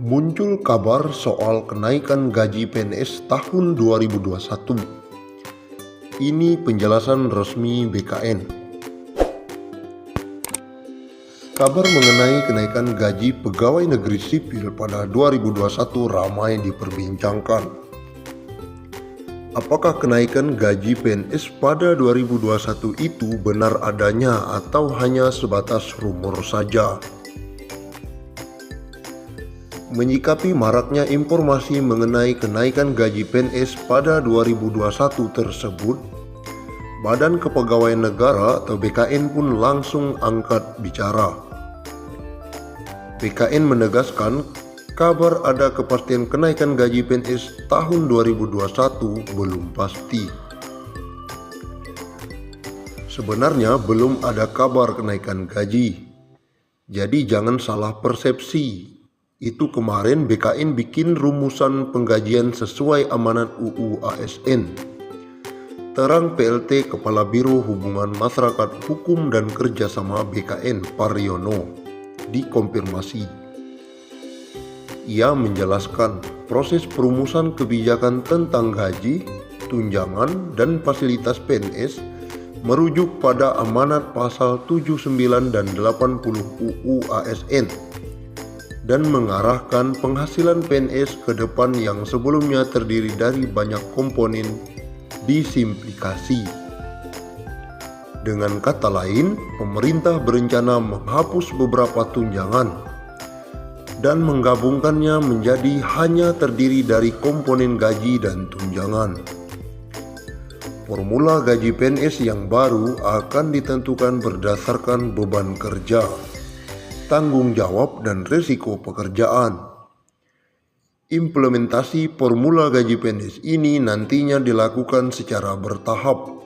Muncul kabar soal kenaikan gaji PNS tahun 2021. Ini penjelasan resmi BKN. Kabar mengenai kenaikan gaji pegawai negeri sipil pada 2021 ramai diperbincangkan. Apakah kenaikan gaji PNS pada 2021 itu benar adanya atau hanya sebatas rumor saja? Menyikapi maraknya informasi mengenai kenaikan gaji PNS pada 2021 tersebut, Badan Kepegawaian Negara atau BKN pun langsung angkat bicara. BKN menegaskan kabar ada kepastian kenaikan gaji PNS tahun 2021 belum pasti. Sebenarnya belum ada kabar kenaikan gaji, jadi jangan salah persepsi. Itu kemarin BKN bikin rumusan penggajian sesuai amanat UU ASN. Terang PLT Kepala Biro Hubungan Masyarakat Hukum dan Kerjasama BKN Paryono dikonfirmasi. Ia menjelaskan proses perumusan kebijakan tentang gaji, tunjangan, dan fasilitas PNS merujuk pada amanat pasal 79 dan 80 UU ASN dan mengarahkan penghasilan PNS ke depan yang sebelumnya terdiri dari banyak komponen disimplifikasi. Dengan kata lain, pemerintah berencana menghapus beberapa tunjangan dan menggabungkannya menjadi hanya terdiri dari komponen gaji dan tunjangan. Formula gaji PNS yang baru akan ditentukan berdasarkan beban kerja, tanggung jawab, dan risiko pekerjaan. Implementasi formula gaji PNS ini nantinya dilakukan secara bertahap.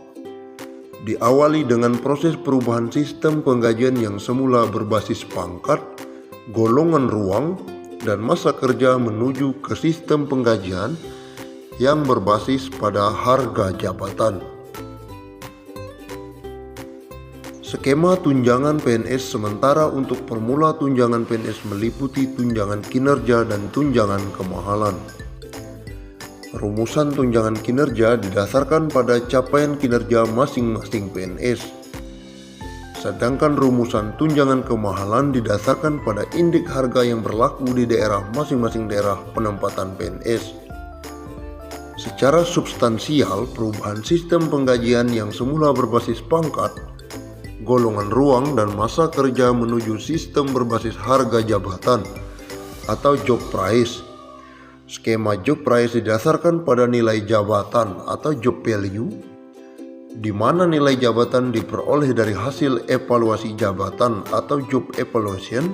Diawali dengan proses perubahan sistem penggajian yang semula berbasis pangkat, golongan ruang, dan masa kerja menuju ke sistem penggajian yang berbasis pada harga jabatan. Skema tunjangan PNS sementara untuk formula tunjangan PNS meliputi tunjangan kinerja dan tunjangan kemahalan. Rumusan tunjangan kinerja didasarkan pada capaian kinerja masing-masing PNS. Sedangkan rumusan tunjangan kemahalan didasarkan pada indeks harga yang berlaku di daerah masing-masing daerah penempatan PNS. Secara substansial, perubahan sistem penggajian yang semula berbasis pangkat, golongan ruang, dan masa kerja menuju sistem berbasis harga jabatan atau job price. Skema job price didasarkan pada nilai jabatan atau job value, di mana nilai jabatan diperoleh dari hasil evaluasi jabatan atau job evaluation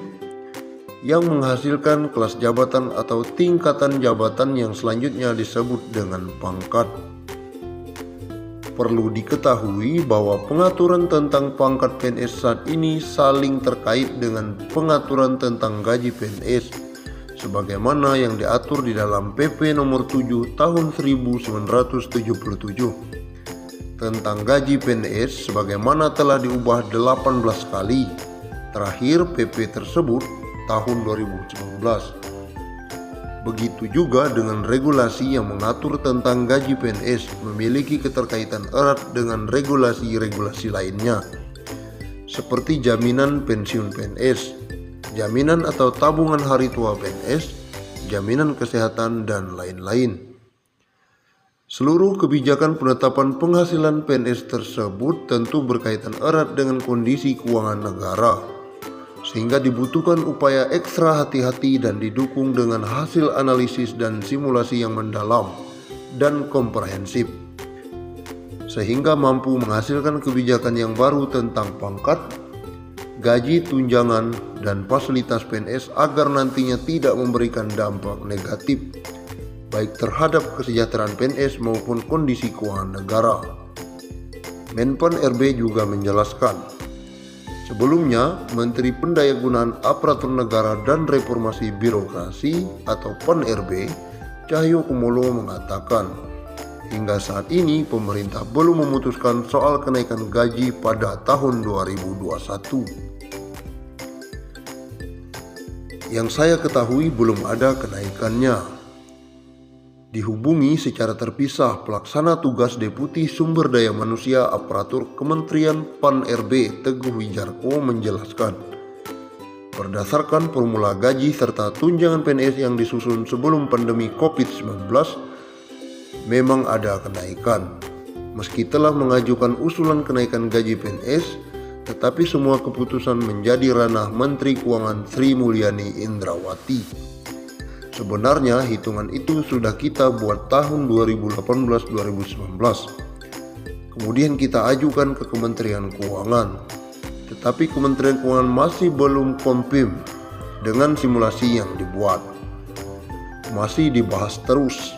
yang menghasilkan kelas jabatan atau tingkatan jabatan yang selanjutnya disebut dengan pangkat. Perlu diketahui bahwa pengaturan tentang pangkat PNS saat ini saling terkait dengan pengaturan tentang gaji PNS sebagaimana yang diatur di dalam PP nomor 7 tahun 1977 tentang gaji PNS sebagaimana telah diubah 18 kali. Terakhir PP tersebut tahun 2019. Begitu juga dengan regulasi yang mengatur tentang gaji PNS memiliki keterkaitan erat dengan regulasi-regulasi lainnya, seperti jaminan pensiun PNS, jaminan atau tabungan hari tua PNS, jaminan kesehatan, dan lain-lain. Seluruh kebijakan penetapan penghasilan PNS tersebut tentu berkaitan erat dengan kondisi keuangan negara, sehingga dibutuhkan upaya ekstra hati-hati dan didukung dengan hasil analisis dan simulasi yang mendalam dan komprehensif, sehingga mampu menghasilkan kebijakan yang baru tentang pangkat, gaji, tunjangan, dan fasilitas PNS agar nantinya tidak memberikan dampak negatif baik terhadap kesejahteraan PNS maupun kondisi keuangan negara. Menpan RB juga menjelaskan, sebelumnya, Menteri Pendayagunaan Aparatur Negara dan Reformasi Birokrasi atau PEN-RB, Cahyokumolo mengatakan, hingga saat ini pemerintah belum memutuskan soal kenaikan gaji pada tahun 2021. yang saya ketahui belum ada kenaikannya. Dihubungi secara terpisah, Pelaksana Tugas Deputi Sumber Daya Manusia Aparatur Kementerian PAN-RB Teguh Wijarko menjelaskan, berdasarkan formula gaji serta tunjangan PNS yang disusun sebelum pandemi COVID-19, memang ada kenaikan. Meski telah mengajukan usulan kenaikan gaji PNS, tetapi semua keputusan menjadi ranah Menteri Keuangan Sri Mulyani Indrawati. Sebenarnya hitungan itu sudah kita buat tahun 2018-2019. Kemudian kita ajukan ke Kementerian Keuangan. Tetapi Kementerian Keuangan masih belum confirm dengan simulasi yang dibuat. Masih dibahas terus.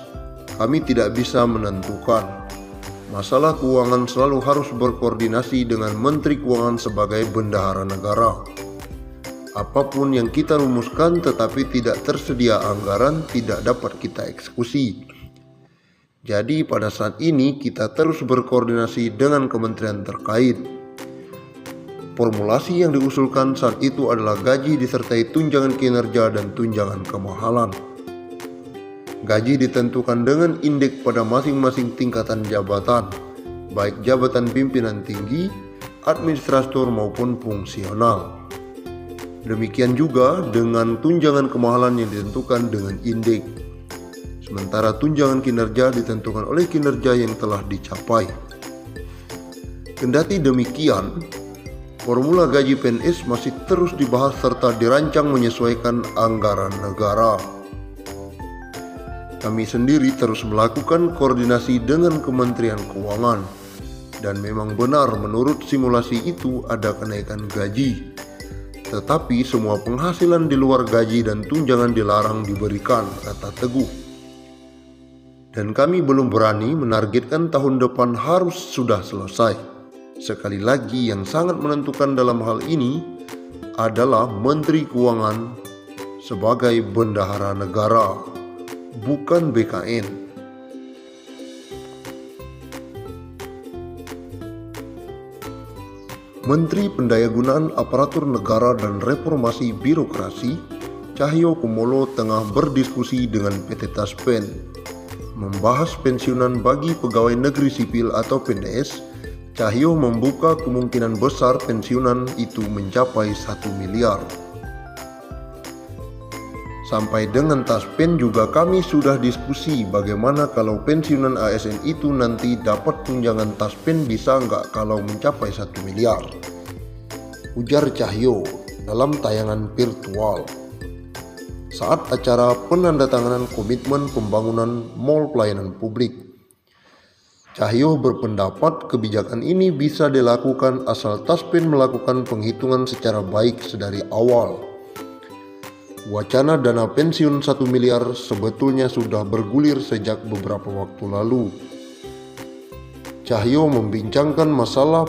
Kami tidak bisa menentukan. Masalah keuangan selalu harus berkoordinasi dengan Menteri Keuangan sebagai bendahara negara. Apapun yang kita rumuskan tetapi tidak tersedia anggaran tidak dapat kita eksekusi. Jadi pada saat ini kita terus berkoordinasi dengan kementerian terkait. Formulasi yang diusulkan saat itu adalah gaji disertai tunjangan kinerja dan tunjangan kemahalan. Gaji ditentukan dengan indeks pada masing-masing tingkatan jabatan, baik jabatan pimpinan tinggi, administrator maupun fungsional. Demikian juga dengan tunjangan kemahalan yang ditentukan dengan indeks. Sementara tunjangan kinerja ditentukan oleh kinerja yang telah dicapai. Kendati demikian, formula gaji PNS masih terus dibahas serta dirancang menyesuaikan anggaran negara. Kami sendiri terus melakukan koordinasi dengan Kementerian Keuangan, dan memang benar menurut simulasi itu ada kenaikan gaji. Tetapi semua penghasilan di luar gaji dan tunjangan dilarang diberikan, kata Teguh. Dan kami belum berani menargetkan tahun depan harus sudah selesai. Sekali lagi yang sangat menentukan dalam hal ini adalah Menteri Keuangan sebagai bendahara negara, bukan BKN. Menteri Pendayagunaan Aparatur Negara dan Reformasi Birokrasi, Cahyo Kumolo tengah berdiskusi dengan PT Taspen, membahas pensiunan bagi pegawai negeri sipil atau PNS. Cahyo membuka kemungkinan besar pensiunan itu mencapai 1 miliar. Sampai dengan Taspen juga kami sudah diskusi bagaimana kalau pensiunan ASN itu nanti dapat tunjangan Taspen bisa nggak kalau mencapai 1 miliar. Ujar Cahyo dalam tayangan virtual saat acara penandatanganan komitmen pembangunan mal pelayanan publik. Cahyo berpendapat kebijakan ini bisa dilakukan asal Taspen melakukan penghitungan secara baik sedari awal. Wacana dana pensiun 1 miliar sebetulnya sudah bergulir sejak beberapa waktu lalu. Cahyo membincangkan masalah